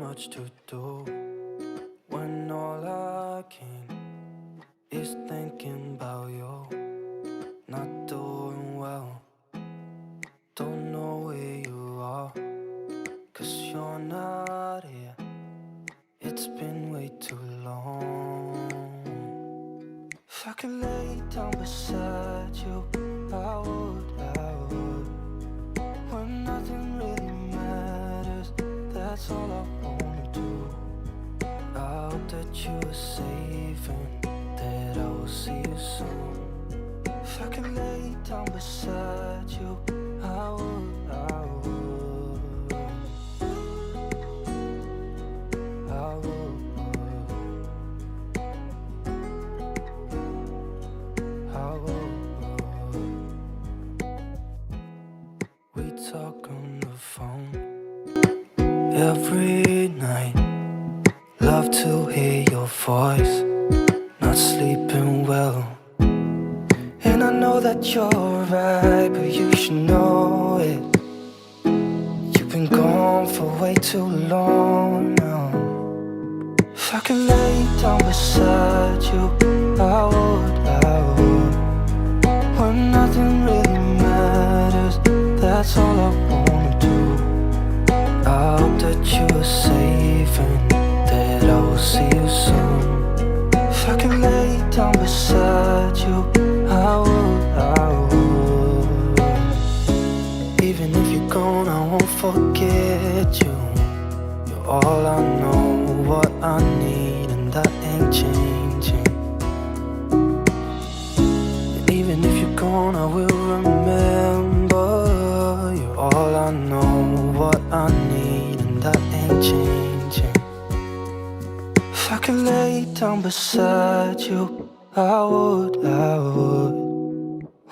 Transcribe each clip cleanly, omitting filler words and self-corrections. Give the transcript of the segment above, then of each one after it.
much to do when all I can is thinking about you. Not doing well, don't know where you are, 'cause you're not here. It's been way too long. If I could lay down beside you, I would. When nothing really matters, that's all I wanna do. I hope that you are safe and that I will see you soon. If I could lay down beside you, I would. We talk on the phone every night. Love to hear your voice. Not sleeping well, and I know that you're right, but you should know it. You've been gone for way too long now. If I could lay down beside you, I would. When nothing really matters, that's all I wanna do. I hope that you are safe and that I will see you soon. If I could lay down beside you, I would. Even if you're gone, I won't forget you. You're all I know, what I need, and that ain't changing. And even if you're gone, I will remember. You're all I know, what I need, and that ain't changing. If I could lay down beside you, I would.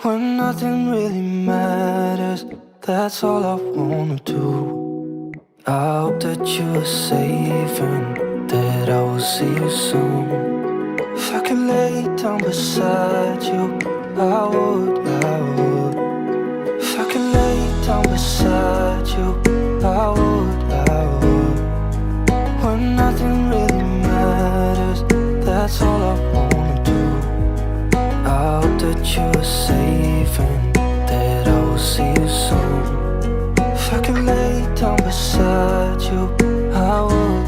When nothing really matters, that's all I wanna do. I hope that you are safe and that I will see you soon. If I could lay down beside you, I would. If I could lay down beside you, I would. When nothing really matters, that's all I wanna do. I hope that you are safe and that I will see you soon. If I could lay down beside you, I would.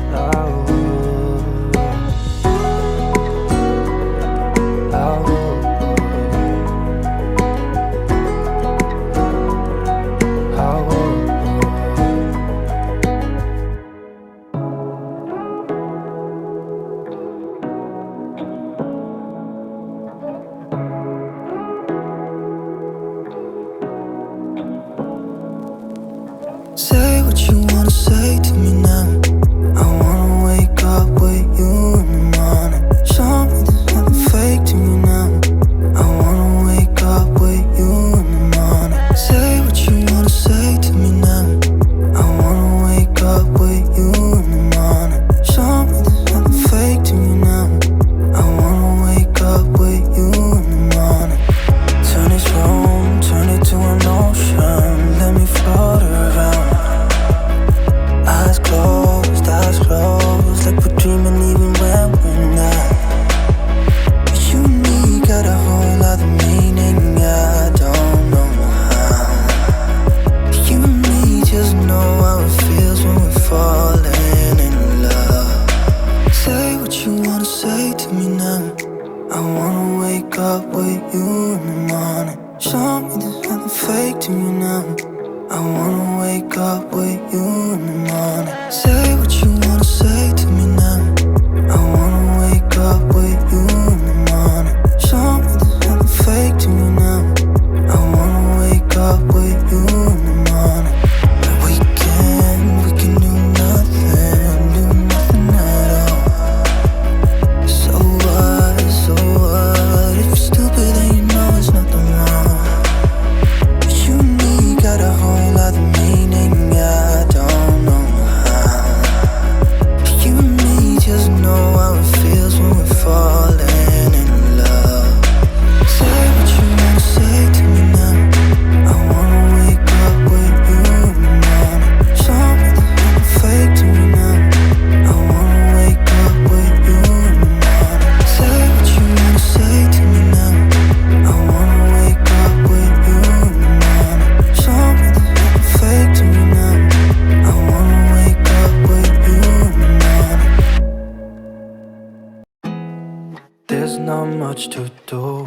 There's not much to do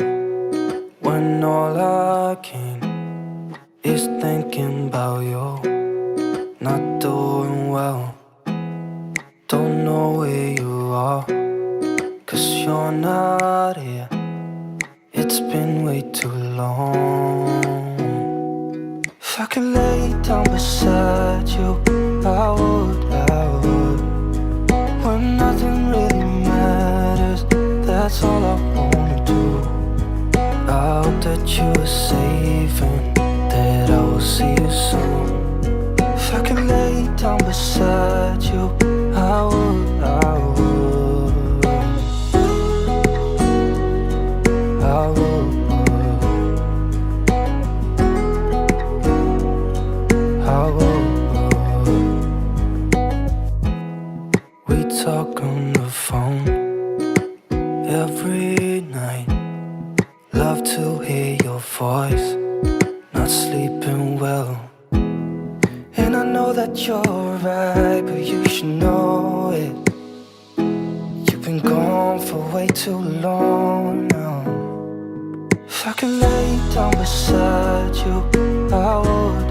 when all I can is thinking about you. Not doing well, don't know where you are, 'cause you're not here. It's been way too long. If I could lay down beside you, I would. When nothing really matters, that's all I wanna do. I hope that you are safe and that I will see you soon. If I could lay down beside you, I would. I would. I would. We talk on the phone every night. Love to hear your voice. Not sleeping well, and I know that you're right, but you should know it. You've been gone for way too long now. If I could lay down beside you, I would.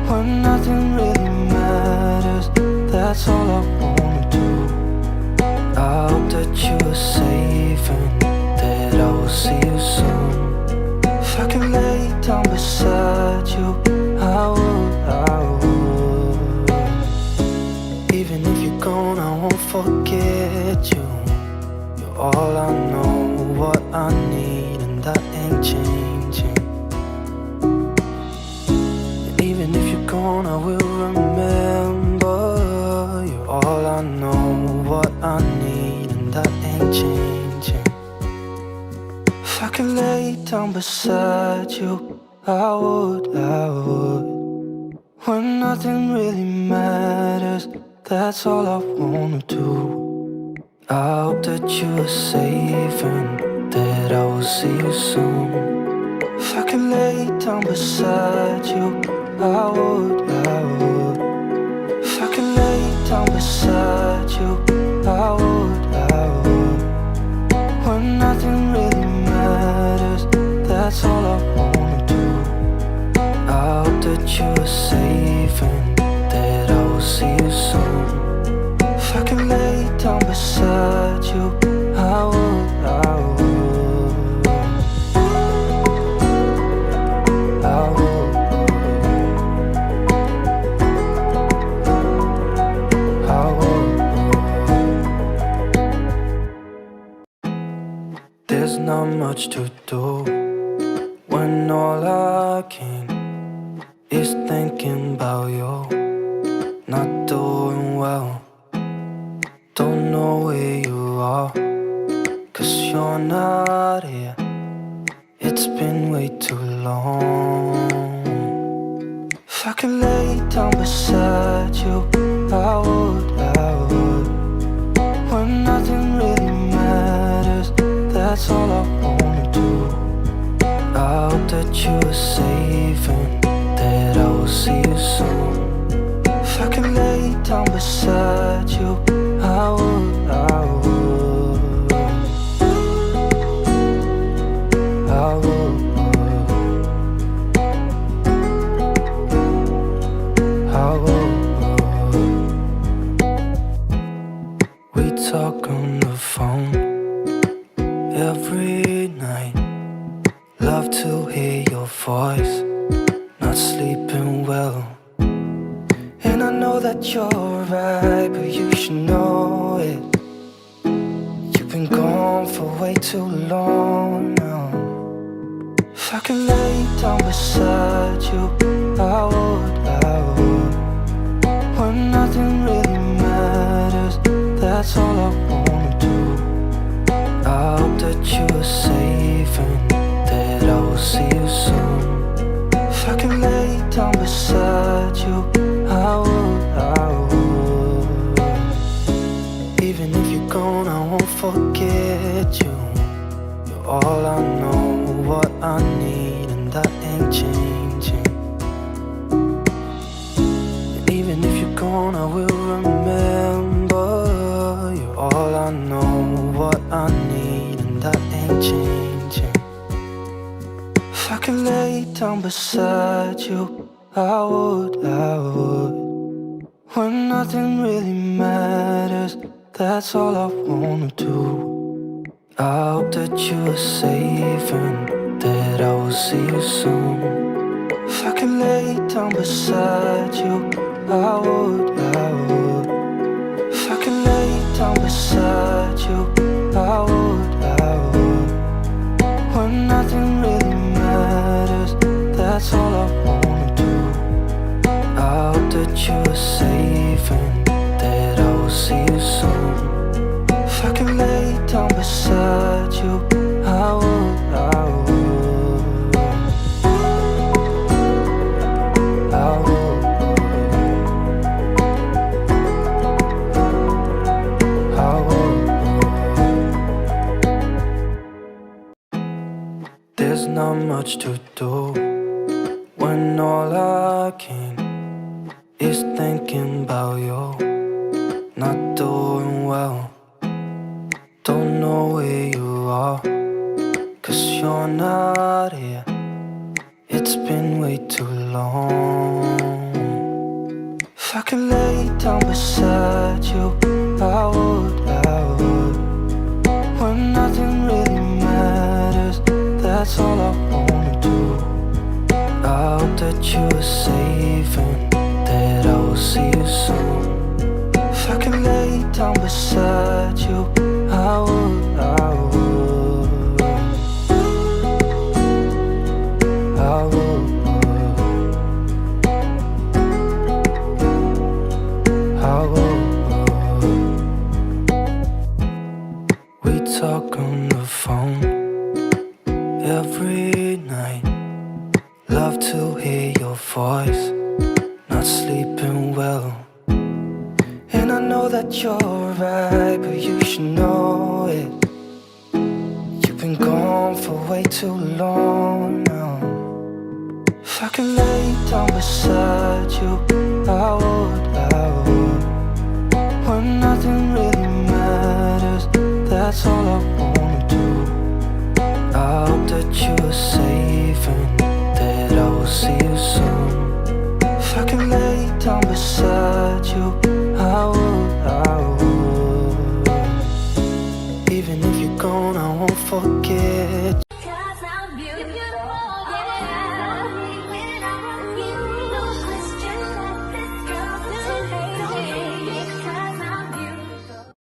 When nothing really matters, that's all I wanna do. I hope that you are safe and that I will see you soon. If I could lay down beside you, I would. Even if you're gone, I won't forget you. You're all I know, what I need, and that ain't changing. And even if you're gone, I will remember. You're all I know, what I need, and that ain't changing. If I could lay down beside you, I would. When nothing really matters, that's all I wanna do. I hope that you are safe and that I will see you soon. If I could lay down beside you, I would. If I could lay down beside you, I would. When nothing really matters, that's all I wanna do. I hope that you are safe and that I will see you soon. If I could lay down beside you, I would. I would. I would. I would. There's not much to do when all I can is thinking about you. Not doing well, don't know where you are, 'cause you're not here. It's been way too long. If I could lay down beside you, I would. When nothing really matters, that's all I wanna do. I hope that you are safe and that I will see you soon. If I could lay down beside you, I would. I would. I would. We talk on the phone every night. Love to hear your voice. Not sleeping well, and I know that you're right, but you should know it. You've been gone for way too long now. If I could lay down beside you, I would. When nothing really matters, that's all I wanna do. I hope that you are safe and that I will see you soon. If I could lay down beside you, I would. Even if you're gone, I won't forget you. You're all I know, what I need, and that ain't changing. And even if you're gone, I will remember. You're all I know, what I down beside you, I would. When nothing really matters, that's all I wanna do. I hope that you are safe and that I will see you soon. If I could lay down beside you, I would. If I could lay down beside you, I would. When nothing really matters, that's all I wanna do. I hope that you are safe and that I will see you soon. If I could lay down beside you, I would. I would. There's not much to do when all I can is thinking about you. Not doing well, don't know where you are, 'cause you're not here. It's been way too long. If I could lay down beside you, I would. When nothing really matters, that's all I wanna do. I hope that you are safe and that I will see you soon. If I could lay down beside you, I would. I would. I would. I would. We talk on the phone every night. Love to hear your voice. Not sleeping well. And I know that you're right, but you should know it. You've been gone for way too long now. If I could lay down beside you, I would. When nothing really matters, that's all I wanna do. I hope that you are safe and that I will see you soon. If I could lay down beside you, I would. Even if you're gone, I won't forget.